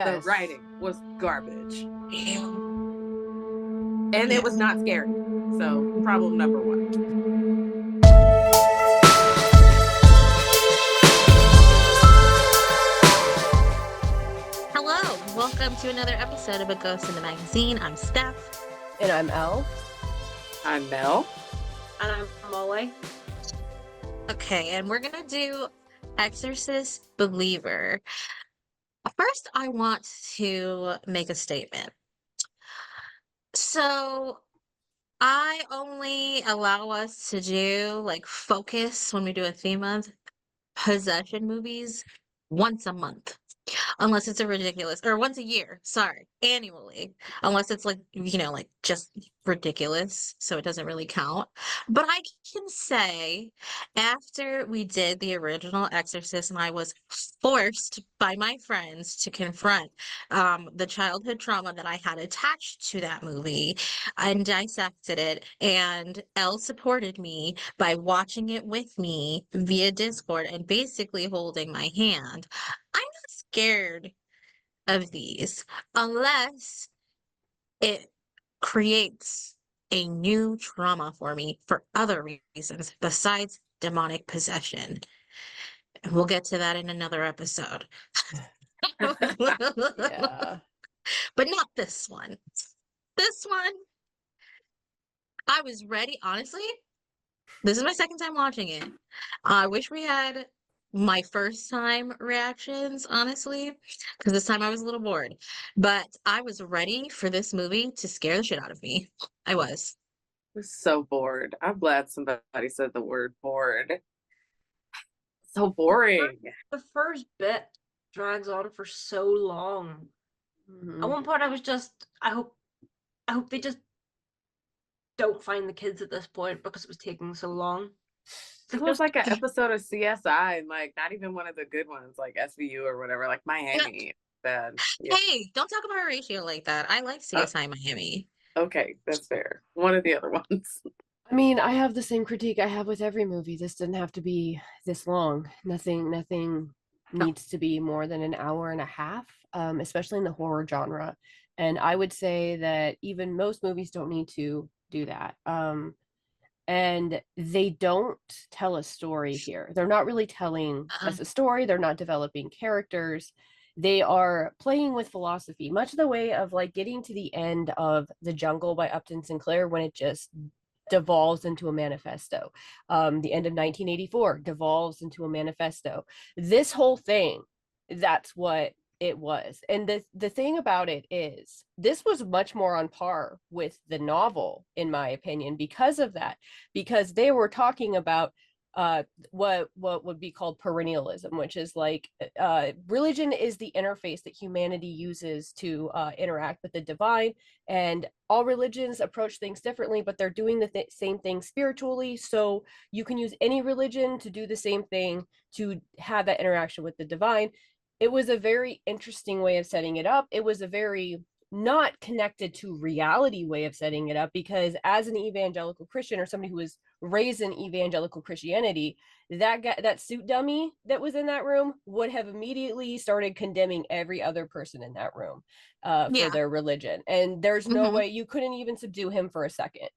The Yes. writing was garbage. Ew. And Yeah. it was not scary. So, problem number one. Hello, welcome to another episode of A Ghost in the Magazine. I'm Stef. And I'm Elle. I'm Mel. And I'm Molly. Okay, and we're gonna do Exorcist Believer. First, I want to make a statement. So, I only allow us to do focus when we do a theme month possession movies once a month. Unless it's a ridiculous, or once a year, sorry, annually. Unless it's just ridiculous, so it doesn't really count. But I can say, after we did the original Exorcist, and I was forced by my friends to confront the childhood trauma that I had attached to that movie and dissected it, and Elle supported me by watching it with me via Discord and basically holding my hand. I'm not scared of these unless it creates a new trauma for me for other reasons besides demonic possession. And we'll get to that in another episode. Yeah. But not this one. This one, I was ready, honestly. This is my second time watching it. I wish we had my first time reactions, honestly, because this time I was a little bored. But I was ready for this movie to scare the shit out of me. I was. I was so bored. I'm glad somebody said the word bored. So boring. The first bit drags on for so long. Mhm. At one point I was just, I hope they just don't find the kids at this point because it was taking so long. It was like an episode of CSI, and not even one of the good ones, like SVU or whatever, like Miami. Bad. Yeah. Hey, don't talk about Horatio like that. I like CSI Miami. Okay, that's fair. One of the other ones. I mean, I have the same critique I have with every movie. This didn't have to be this long. Nothing No. needs to be more than an hour and a half, especially in the horror genre. And I would say that even most movies don't need to do that. And they don't tell a story here. They're not really telling us a story. They're not developing characters. They are playing with philosophy, much the way of getting to the end of The Jungle by Upton Sinclair when it just devolves into a manifesto. The end of 1984 devolves into a manifesto. This whole thing, that's what it was. And the thing about it is this was much more on par with the novel, in my opinion, because of that, because they were talking about what would be called perennialism, which is religion is the interface that humanity uses to interact with the divine, and all religions approach things differently, but they're doing the same thing spiritually. So you can use any religion to do the same thing, to have that interaction with the divine. It was a very interesting way of setting it up. It was a very not connected to reality way of setting it up, because as an evangelical Christian, or somebody who was raised in evangelical Christianity, that guy, that suit dummy that was in that room, would have immediately started condemning every other person in that room for their religion. And there's no way you couldn't even subdue him for a second.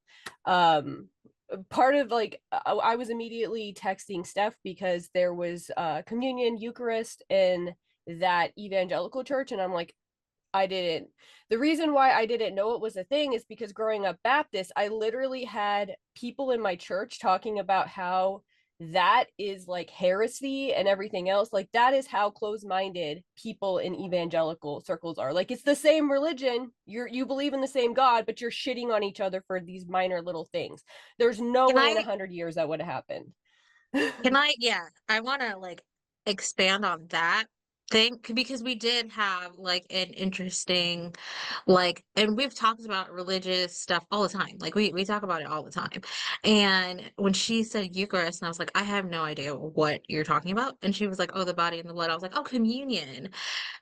Part of I was immediately texting Stef because there was communion Eucharist in that evangelical church, and I'm like, the reason why I didn't know it was a thing is because growing up Baptist, I literally had people in my church talking about how that is heresy and everything else. That is how close-minded people in evangelical circles are. It's the same religion, you believe in the same God, but you're shitting on each other for these minor little things. There's no way in 100 years that would have happened. I want to expand on that thing, because we did have an interesting and we've talked about religious stuff all the time. We talk about it all the time. And when she said Eucharist, and I was like, I have no idea what you're talking about. And she was like, oh, the body and the blood. I was like, oh, communion.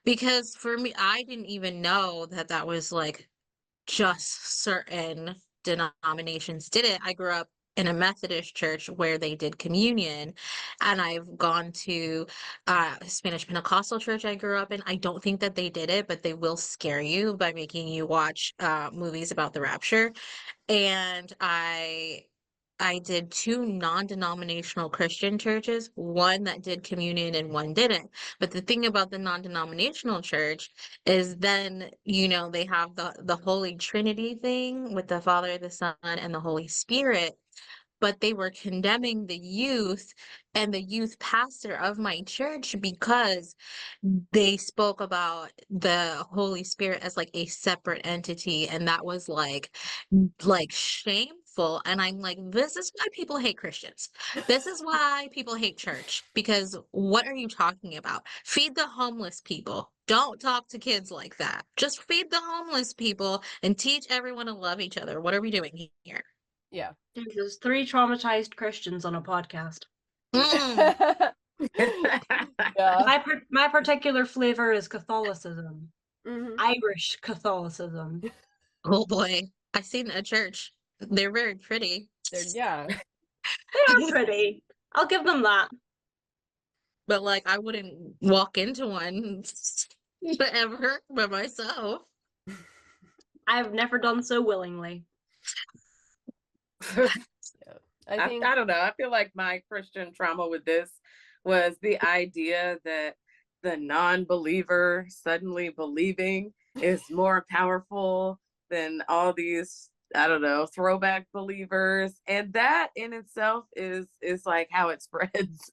Because for me, I didn't even know that was just certain denominations did it. I grew up in a Methodist church where they did communion, and I've gone to Spanish Pentecostal church I grew up in. I don't think that they did it, but they will scare you by making you watch movies about the rapture. And I did two non-denominational Christian churches, one that did communion and one didn't. But the thing about the non-denominational church is then, they have the Holy Trinity thing with the Father, the Son, and the Holy Spirit. But they were condemning the youth and the youth pastor of my church because they spoke about the Holy Spirit as like a separate entity, and that was like shameful. And I'm like, this is why people hate Christians. This is why people hate church, because what are you talking about? Feed the homeless people. Don't talk to kids like that. Just feed the homeless people and teach everyone to love each other. What are we doing here? Yeah. There's 3 traumatized Christians on a podcast. Mm. Yeah. My particular flavor is Catholicism. Mhm. Irish Catholicism. Oh boy, I've seen a church. They're very pretty. Yeah. They are pretty. I'll give them that. But like I wouldn't walk into one ever by myself. I've never done so willingly. Yeah. I I think don't know. I feel like my Christian trauma with this was the idea that the non-believer suddenly believing is more powerful than all these, I don't know, throwback believers. And that in itself is like how it spreads,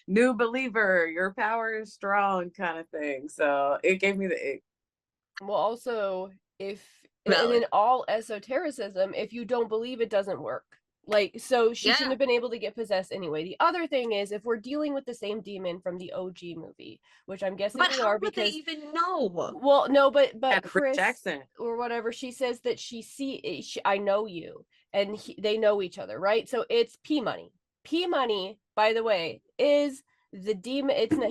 new believer, your power is strong kind of thing. So it gave me the ick. well also if and Valid. in all esotericism, if you don't believe, it doesn't work. Like, so she shouldn't Yeah. have been able to get possessed anyway. The other thing is, if we're dealing with the same demon from the OG movie, which I'm guessing But we how are, would they because even know? well, no, but Had a British Chris accent. or whatever, she says that I know you, and they know each other, right? So it's P Money. P Money, by the way, is the demon. It's not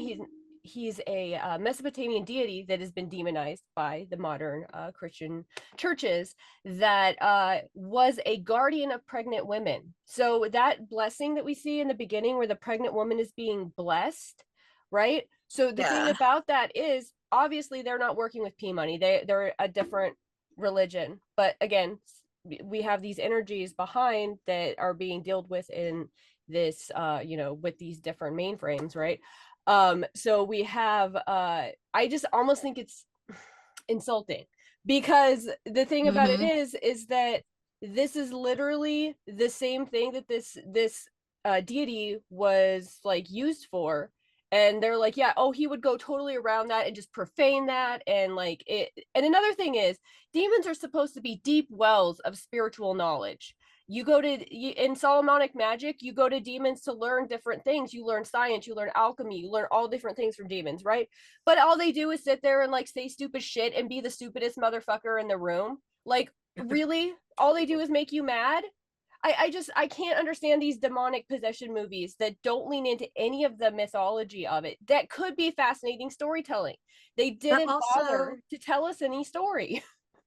he's a Mesopotamian deity that has been demonized by the modern Christian churches, that was a guardian of pregnant women. So that blessing that we see in the beginning where the pregnant woman is being blessed, right? So the thing Yeah. about that is, obviously they're not working with P Money. They're a different religion. But again, we have these energies behind that are being dealt with in this with these different mainframes, right? So we have I just almost think it's insulting, because the thing about it Mm-hmm. is that this is literally the same thing that this deity was like used for, and they're like, yeah, oh, he would go totally around that and just profane that, and like it. And another thing is, demons are supposed to be deep wells of spiritual knowledge. You go to in Solomonic magic, you go to demons to learn different things. You learn science, you learn alchemy, you learn all different things from demons, right? But all they do is sit there and like say stupid shit and be the stupidest motherfucker in the room. Like, really? All they do is make you mad? I can't understand these demonic possession movies that don't lean into any of the mythology of it. That could be fascinating storytelling. They But didn't also, bother to tell us any story.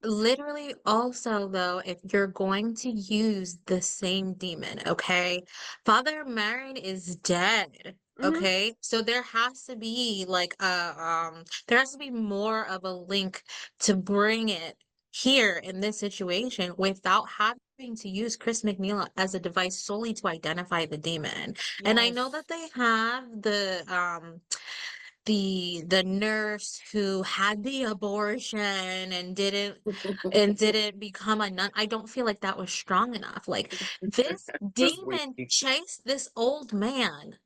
literally, also, though, if you're going to use the same demon, okay? Father Marin is dead, Mm-hmm. okay? So there has to be like there has to be more of a link to bring it here in this situation without having to use Chris McNeil as a device solely to identify the demon. And I know that they have the nurse who had the abortion and didn't become a nun. I don't feel like that was strong enough. Like this Was demon weak. chased this old man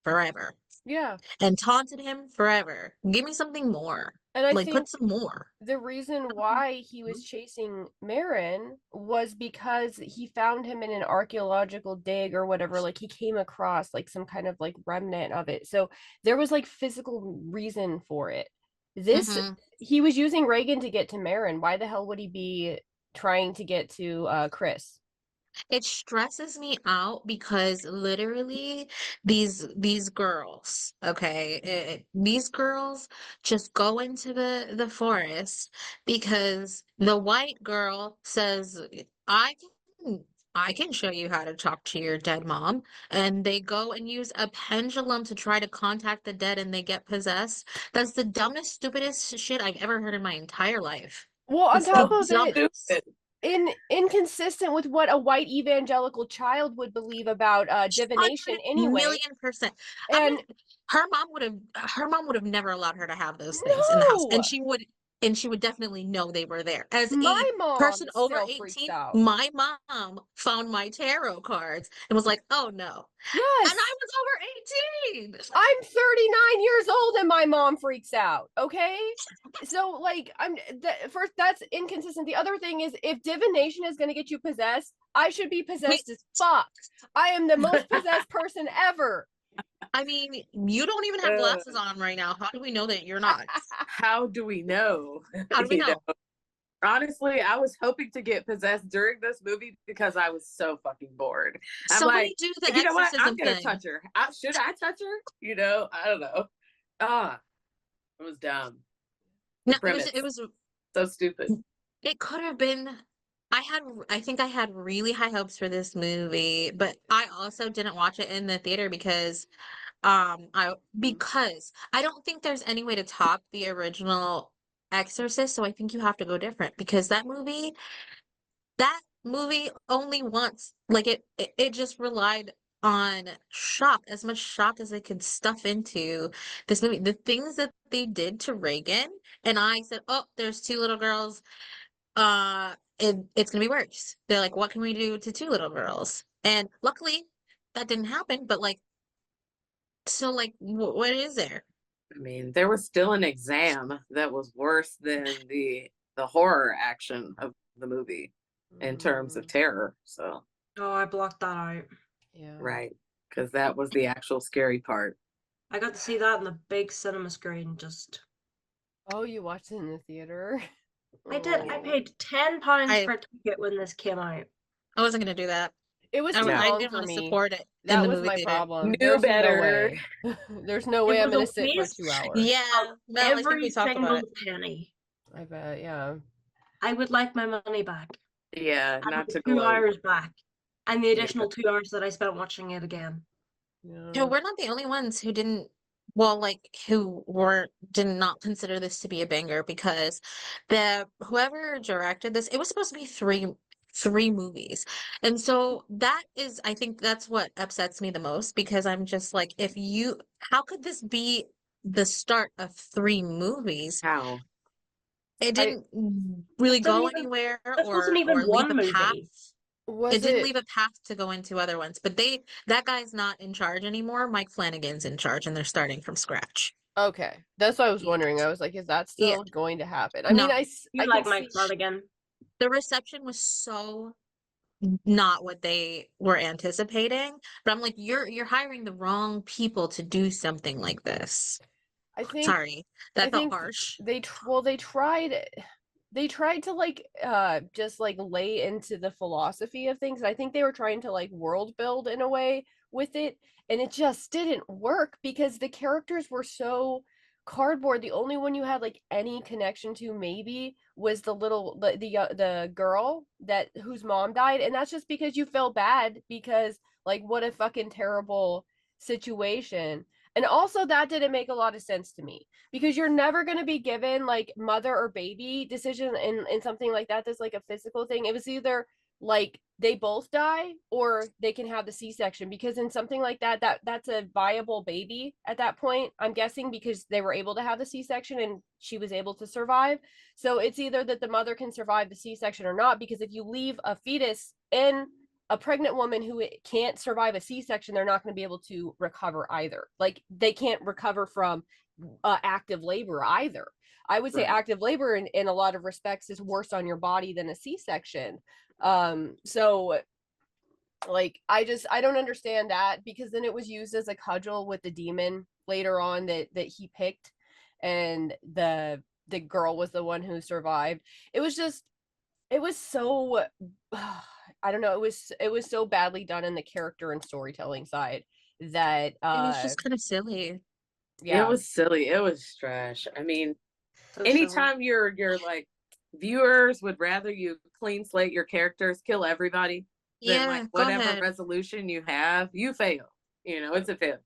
forever Yeah. and taunted him forever. Give me something more. And I Like think put some more. the reason why he was chasing Marin was because he found him in an archaeological dig or whatever. Like, he came across like some kind of like remnant of it. So there was like physical reason for it. This Hmm. He was using Reagan to get to Marin. Why the hell would he be trying to get to Chris? It stresses me out because literally these girls, okay, these girls just go into the forest because the white girl says, I can I can show you how to talk to your dead mom. And they go and use a pendulum to try to contact the dead and they get possessed. That's the dumbest, stupidest shit I've ever heard in my entire life. Well, on It's top the of it, dumbest. inconsistent with what a white evangelical child would believe about divination anyway. 100,000,000%. I And mean, her mom would have never allowed her to have those things in the house. no, And she would definitely know they were there. As a my mom person over still freaks 18, out. my mom found my tarot cards and was like, "Oh no." And Yes, I was over 18. I'm 39 years old and my mom freaks out. Okay. So like first that's inconsistent. The other thing is if divination is going to get you possessed, I should be possessed as fuck. I am the most possessed person ever. I mean, you don't even have Uh, glasses on right now. How do we know that you're not? how do we know? How do we You know? honestly, I was hoping to get possessed during this movie because I was so fucking bored. I'm Somebody like, do the you know what? I'm exorcism gonna thing. touch her. Should I touch her? I don't know. Ah, it was dumb. The No, premise, it was so stupid. it could have been I think I had really high hopes for this movie, but I also didn't watch it in the theater because I don't think there's any way to top the original Exorcist, so I think you have to go different because that movie only once like it just relied on shock, as much shock as they could stuff into this movie. The things that they did to Reagan, and I said, "Oh, there's two little girls. It's gonna be worse." They're like, "What can we do to two little girls?" And luckily, that didn't happen. But like, so like, what is there? I mean, there was still an exam that was worse than the horror action of the movie in terms of terror. So, Oh, I blocked that out. Yeah. right, because that was the actual scary part. I got to see that in the big cinema screen. Just Oh, you watched it in the theater? I did. I Oh. paid £10 I for a ticket when this came out. I wasn't gonna do that. It was I too No, I long didn't for want to me. support it in That the was movie my theater. problem. knew There's no better. way. There's no It way I'm was going a to sit for waste 2 hours. Yeah, of Mel, I think every we talked about single it. penny. I bet, yeah. I would like my money back Yeah, and not the to 2 hours gloat. back, and the Yeah, additional 2 hours that I spent watching it again. So Yeah. we're not the only ones who didn't, well, like who were did not consider this to be a banger because the whoever directed this, it was supposed to be three movies. And so that is, I think that's what upsets me the most because I'm just like, how could this be the start of three movies? how? It I didn't really This didn't go even. anywhere This wasn't or even leave a one path. movie. It was didn't it leave a path to go into other ones, but that guy's not in charge anymore. Mike Flanagan's in charge and they're starting from scratch. okay. That's what I was Yeah. wondering. I was like, is that Yeah. still going to happen? I mean, No. You I can like Mike see. Flanagan? The reception was so not what they were anticipating, but I'm like, you're hiring the wrong people to do something like this. I think Sorry, I that felt think harsh. they tried to like just like lay into the philosophy of things. I think they were trying to like world build in a way with it, and it just didn't work because the characters were so cardboard. The only one you had like any connection to maybe was the girl that whose mom died, and that's just because you felt bad because like what a fucking terrible situation. And also that didn't make a lot of sense to me because you're never going to be given like mother or baby decision in something like that that's like a physical thing. It was either like they both die or they can have the C-section because in something like that's a viable baby at that point, I'm guessing, because they were able to have the C-section and she was able to survive. So it's either that the mother can survive the C-section or not, because if you leave a fetus in a pregnant woman who can't survive a C-section, they're not going to be able to recover either. Like they can't recover from active labor either. I would say Right. active labor in a lot of respects is worse on your body than a C-section. So like I don't understand that, because then it was used as a cudgel with the demon later on that he picked, and the girl was the one who survived. It was just it was so I don't know, it was so badly done in the character and storytelling side that It was just kind of silly. It yeah. was silly. It was trash. I mean, So silly. anytime you're like viewers would rather you clean slate your characters, kill everybody, then like Yeah, go whatever ahead. resolution you have, you fail. It's a failure.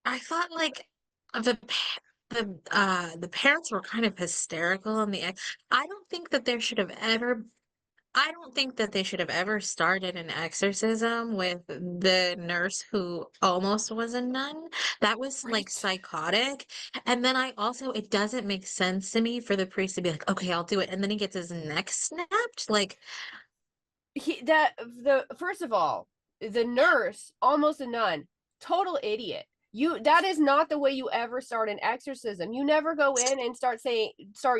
I thought like the parents were kind of hysterical in the I don't think that there should have ever I don't think that they should have ever started an exorcism with the nurse who almost was a nun. That was like Right. psychotic. And then it doesn't make sense to me for the priest to be like, okay, I'll do it. And then he gets his neck snapped. Like, First of all, the nurse, almost a nun, total idiot. That is not the way you ever start an exorcism. You never go in and start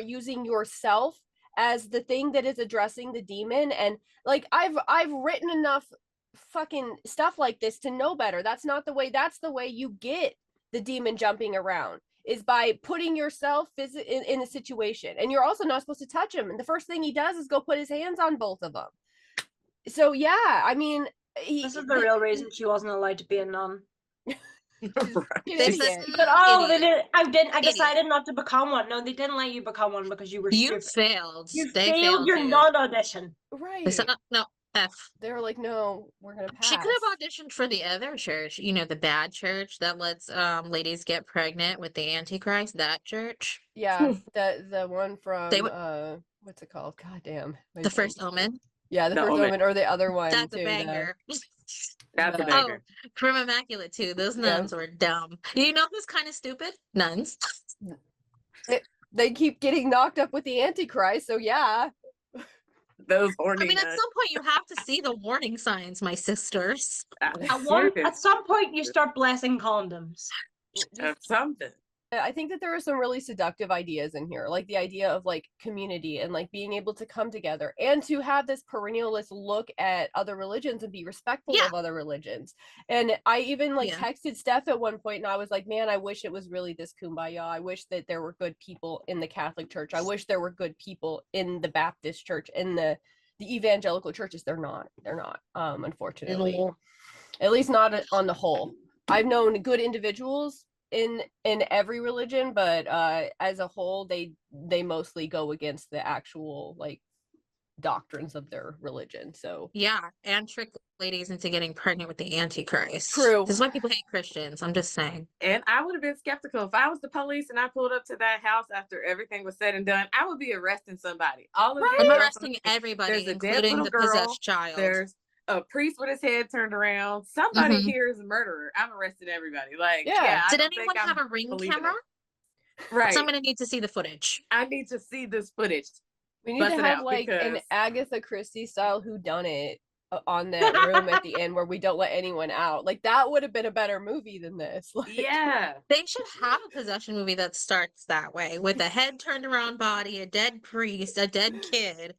using yourself as the thing that is addressing the demon. And like I've written enough fucking stuff like this to know better. That's not the way. That's the way you get the demon jumping around, is by putting yourself in a situation. And you're also not supposed to touch him. And the first thing he does is go put his hands on both of them. So yeah, I mean, This is the real reason she wasn't allowed to be a nun. they said, idiot. But oh, they idiot. did. I Idiot. decided not to become one. No, they didn't let you become one because you were You stupid. failed. You They failed your you. nun audition. They Right. said, no, F. They were like, no, we're gonna pass. She could have auditioned for the other church, the bad church that lets ladies get pregnant with the Antichrist, that church. Yeah, the one from They would what's it called? God damn. the first Omen. Yeah, the The first Omen. Omen, or the other one That's too. a banger. That's a the- banger. From Immaculate too. Those nuns were dumb. You know who's kind of stupid? Nuns. They keep getting knocked up with the Antichrist, so yeah. Those horny I mean, at nuts. some point you have to see the warning signs, my sisters. At some point, you start blessing condoms. Something. I think that there are some really seductive ideas in here, like the idea of like community and like being able to come together and to have this perennialist look at other religions and be respectful of other religions. And I even texted Stef at one point and I was like, man, I wish it was really this kumbaya. I wish that there were good people in the Catholic Church. I wish there were good people in the Baptist Church, in the evangelical churches. They're not, unfortunately. At least not on the whole. I've known good individuals in every religion, but as a whole they mostly go against the actual like doctrines of their religion. So and trick ladies into getting pregnant with the Antichrist. True. This is why people hate Christians. I'm just saying. And I would have been skeptical if I was the police and I pulled up to that house after everything was said and done. I would be arresting somebody. All of I'm arresting everybody, there's a dead including little the girl, possessed child. There's a priest with his head turned around. Somebody here is a murderer. I'm arresting everybody. Like, did anyone have a ring camera? Right. Somebody needs to see the footage. I need to see this footage. We need to have like an Agatha Christie style whodunit on that room at the end where we don't let anyone out. Like that would have been a better movie than this. Like, they should have a possession movie that starts that way, with a head turned around body, a dead priest, a dead kid,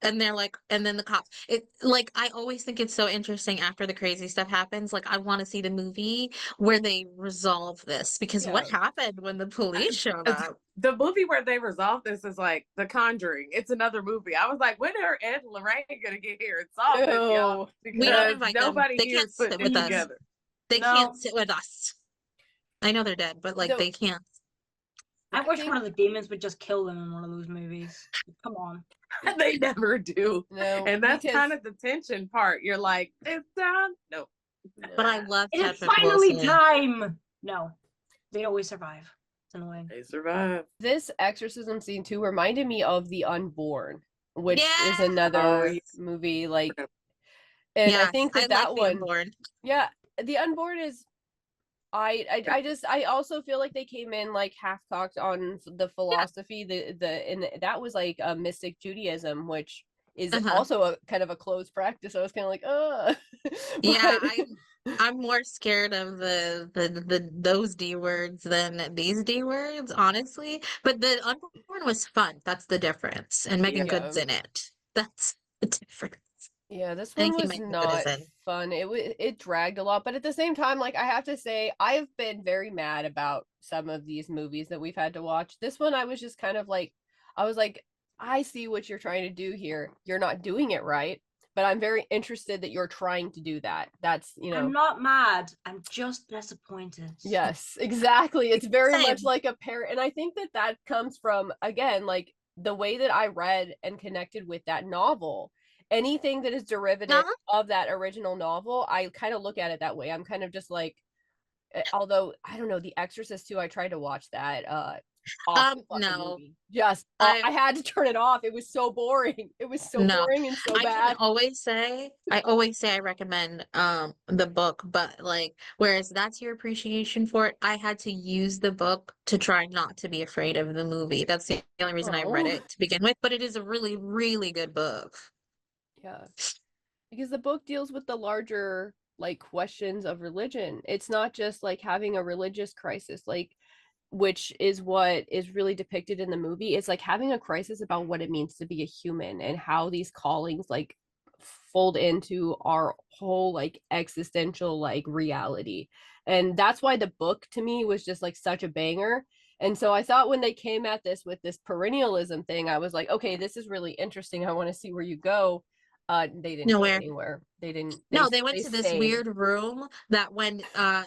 and they're like, and then the cops. It like I always think it's so interesting after the crazy stuff happens. Like I want to see the movie where they resolve this, because what happened when the police showed up? The movie where they resolve this is like The Conjuring. It's another movie. I was like, when are Ed and Lorraine gonna get here and solve this, y'all? Because we don't invite nobody them. They here can't is putting sit with us. together. They can't sit with us. I know they're dead, but like they can't. I wish one of the demons would just kill them in one of those movies. Come on. They never do. No, and that's kind of the tension part. You're like, it's done. No. But I love It's finally time. No. They always survive. It's annoying. They survive. This exorcism scene too reminded me of The Unborn, which is another movie like, and I think that one. Unborn. Yeah, The Unborn is. I also feel like they came in like half-cocked on the philosophy, and that was like a mystic Judaism, which is also a kind of a closed practice. I was kind of like, yeah, I'm more scared of those D words than these D words, honestly. But The Unborn was fun. That's the difference. And Megan Good's in it. That's the difference. Yeah, this one was not fun. It dragged a lot, but at the same time, like I have to say, I've been very mad about some of these movies that we've had to watch. This one, I was just kind of like, I see what you're trying to do here. You're not doing it right, but I'm very interested that you're trying to do that. That's, I'm not mad. I'm just disappointed. Yes, exactly. It's very much like a parent, and I think that comes from, again, like the way that I read and connected with that novel anything that is derivative Uh-huh. of that original novel, I kind of look at it that way. I'm kind of just like, although I don't know, The Exorcist too, I tried to watch that. Awful fucking No. movie. Just I I had to turn it off. It was so boring. It was so No. boring and so I can bad. always say I recommend the book, but like whereas that's your appreciation for it, I had to use the book to try not to be afraid of the movie. That's the only reason I read Oh, it to begin with, but it is a really, really good book. yeah. Because the book deals with the larger like questions of religion. It's not just like having a religious crisis, like which is what is really depicted in the movie. It's like having a crisis about what it means to be a human and how these callings like fold into our whole like existential like reality. And that's why the book to me was just like such a banger. And so I thought when they came at this with this perennialism thing, I was like, okay, this is really interesting. I want to see where you go. They didn't go Nowhere. anywhere. They didn't. No, they went They to this stayed. weird room that when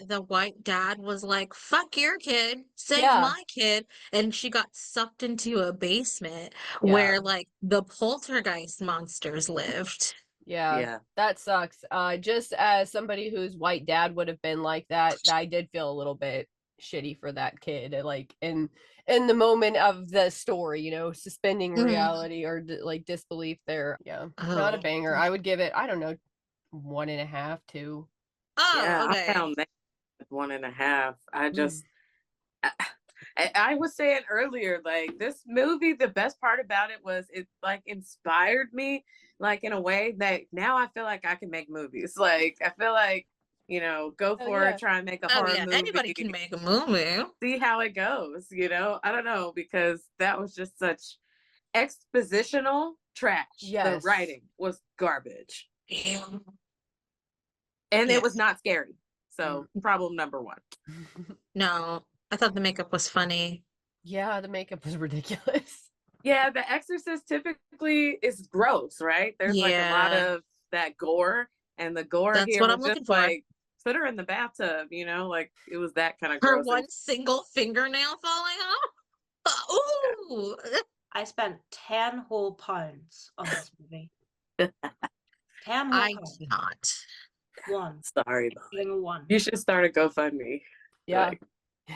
the white dad was like, "Fuck your kid, save Yeah, my kid," and she got sucked into a basement yeah. where like the poltergeist monsters lived. Yeah, Yeah. that sucks. Just as somebody whose white dad would have been like that, I did feel a little bit shitty for that kid. Like in the moment of the story, you know, suspending Mhm. reality or like disbelief there. Yeah, not a Oh. banger. I would give it, I don't know, 1.5, 2. Oh, Yeah. I okay. found that with 1.5. I Mm. just, I, I was saying earlier, like this movie, the best part about it was it like inspired me, like in a way that now I feel like I can make movies. Like I feel like, go Oh for it, yeah. try and make a Oh horror yeah, anybody movie, can make a movie. see how it goes. I don't know, because that was just such expositional trash. The Yes. writing was garbage, Yeah. and it Yeah. was not scary. Mm. So problem number one. No, I thought the makeup was funny. Yeah, the makeup was ridiculous. Yeah, The Exorcist typically is gross, right? There's like a lot Yeah, of that gore, and the gore that's here what I'm was just looking for. like put her in the bathtub, like it was that kind of Her gross. one single fingernail falling off. Ooh. I spent 10 whole pounds on this movie. 10 whole I pounds. cannot. One. Sorry, Lord. Being one. You should start a GoFundMe, Yeah. like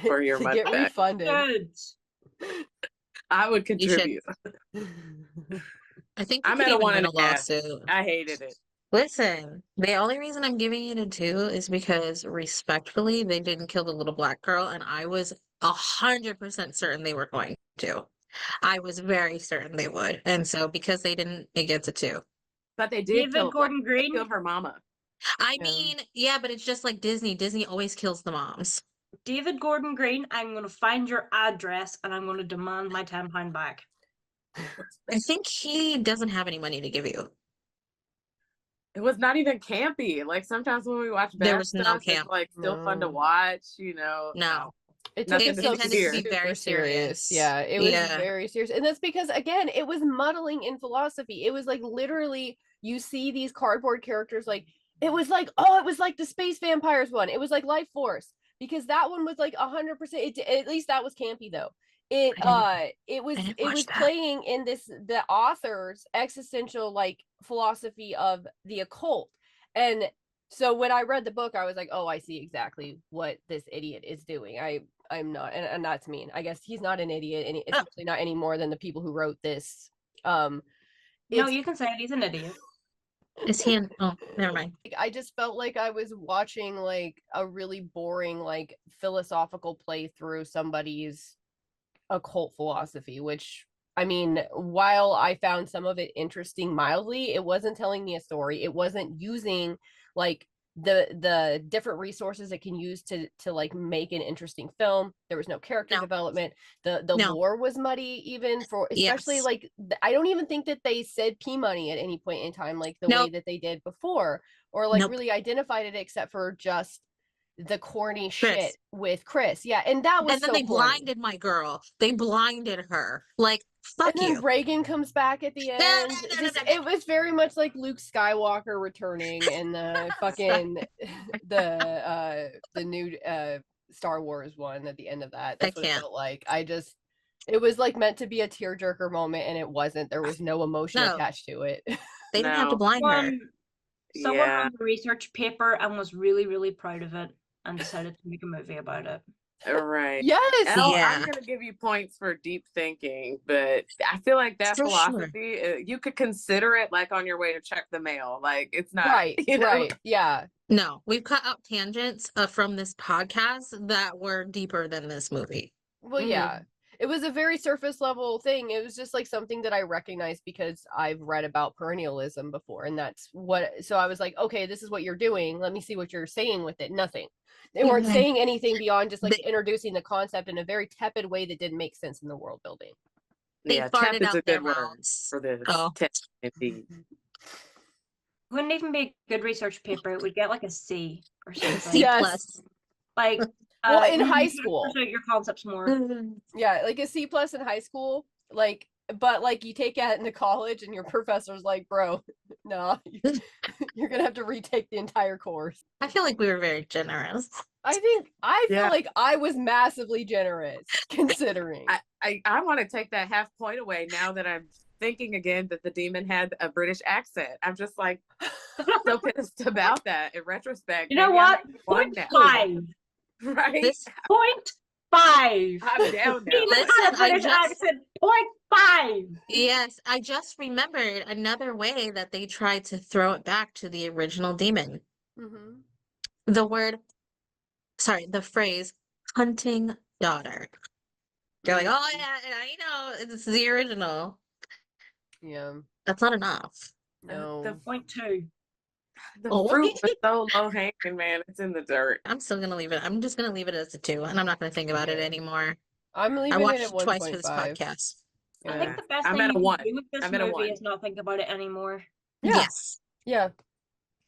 for your To money get back. refunded. Good. I would You should. contribute. I think we I'm could at a even one get and a a half. lawsuit. I hated it. Listen, the only reason I'm giving it a 2 is because respectfully, they didn't kill the little black girl, and I was 100% certain they were going to. I was very certain they would. And so because they didn't, it gets a 2. But they did David kill like Gordon they Green. killed her mama. I Yeah. mean, yeah, but it's just like Disney. Disney always kills the moms. David Gordon Green, I'm going to find your address and I'm going to demand my £10 back. I think he doesn't have any money to give you. It was not even campy. Like sometimes when we watch There bad was no stuff, it's camp. like still fun to No. watch, No. no. It took Nothing It to itself see intended to here. be super very serious. serious. Yeah, it was Yeah. very serious. And that's because again, it was muddling in philosophy. It was like literally you see these cardboard characters like it was like, oh, it was like the space vampires one. It was like Life Force because that one was like 100%. At least that was campy though. It I didn't it was I didn't it watch was that. playing in the author's existential like philosophy of the occult. And so when I read the book, I was like, oh, I see exactly what this idiot is doing. I'm not, and that's mean. I guess he's not an idiot, and Oh, especially not any more than the people who wrote this. Um, No, it's you can say it. He's an idiot. is he in? Oh, never mind. I just felt like I was watching like a really boring like philosophical playthrough somebody's occult philosophy, which I mean, while I found some of it interesting mildly, it wasn't telling me a story. It wasn't using like the different resources it can use to like make an interesting film. There was no character No, development. The no. lore was muddy, even for especially Yes. like I don't even think that they said P money at any point in time, like the way Nope. that they did before, or like Nope. really identified it except for just the corny shit Chris. with Chris. Yeah, and that was And then so they corny. blinded my girl. They blinded her. Like, And fuck then you. Reagan comes back at the No, end. no, no, no, Just no, no. it was very much like Luke Skywalker returning and the fucking the new Star Wars one at the end of that. I That's what it can't. felt like. It was like meant to be a tearjerker moment and it wasn't. There was no emotion No. attached to it. They didn't have to No. blind her. Someone Yeah. wrote a research paper and was really, really proud of it and decided to make a movie about it. Right. Yes. Elle, Yeah. I'm gonna give you points for deep thinking, but I feel like that For sure. philosophy, you could consider it like on your way to check the mail. Like it's not, Right. you know. Right. Yeah. No, we've cut out tangents from this podcast that were deeper than this movie. Well, Mhm. yeah. It was a very surface level thing. It was just like something that I recognized because I've read about perennialism before, and that's what. So I was like, okay, this is what you're doing. Let me see what you're saying with it. Nothing. They weren't Mhm. saying anything beyond just like They- introducing the concept in a very tepid way that didn't make sense in the world building. They Yeah, farted tep is out a their good word mouths. for this. Oh. Tep, indeed. Wouldn't even be a good research paper. It would get like a C or something. C Yes. plus. Like, Well, in you high should have school. fleshed out your concepts more. Yeah, like a C plus in high school. Like, but like you take it into college, and your professor's like, "Bro, no, you're gonna have to retake the entire course." I feel like we were very generous. I feel Yeah. like I was massively generous considering. I want to take that half point away now that I'm thinking again that the demon had a British accent. I'm just like so pissed about that in retrospect. You know Maybe what? I'm one now. 0.5. Right? This 0.5. I'm down now. Demon Listen, had a I British just- accent. 0.5. Yes, I just remembered another way that they tried to throw it back to the original demon. Mm-hmm. The phrase hunting daughter. They're like, Mm. oh yeah, I know, it's the original. Yeah, That's not enough. no. The 0.2. Oh. fruit was so low hanging, man. It's in the dirt. I'm still gonna leave it. I'm just gonna leave it as a 2, and I'm not gonna think about it Yeah. anymore. I'm I leaving watched it at it twice for this 1.5. podcast. I Yeah. think the best I'm thing at you a 1. can do with this I'm at a 1. movie is not think about it anymore. Yeah. Yes. Yeah.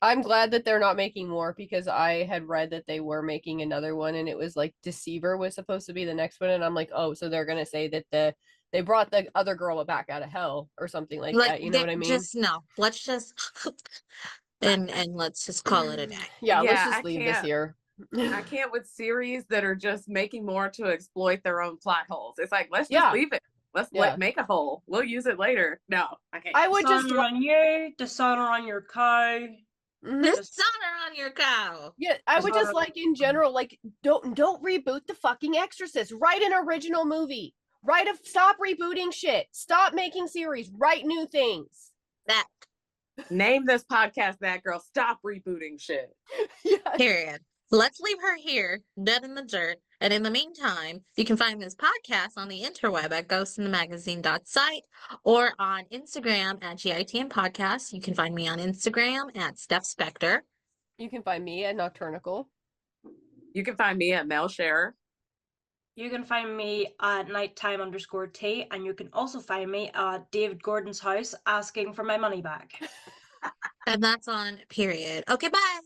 I'm glad that they're not making more because I had read that they were making another one, and it was like Deceiver was supposed to be the next one, and I'm like, oh, so they're gonna say that they brought the other girl back out of hell or something like that. You know what I mean? Just no. Let's just and let's just call it a day. Yeah, let's Yeah, just I leave this can't. here. I can't with series that are just making more to exploit their own plot holes. It's like, let's just Yeah. leave it. Let's Yeah. make a hole. We'll use it later. No, I can't. I would just Dishonor on you, dishonor on your cow. Mhm. Dishonor on your cow. Yeah, I would just like in general, like don't reboot the fucking Exorcist. Write an original movie. Stop rebooting shit. Stop making series. Write new things. That Name this podcast That Girl. Stop rebooting shit. Yeah. period. Let's leave her here, dead in the dirt. And in the meantime, you can find this podcast on the interweb at ghostinthemagazine.site or on Instagram at GITM Podcast. You can find me on Instagram at stefspecter. You can find me at Nocturnical. You can find me at mel.sherrer. You can find me at nighttime_T, and you can also find me at David Gordon's house asking for my money back. And that's on period. Okay, bye.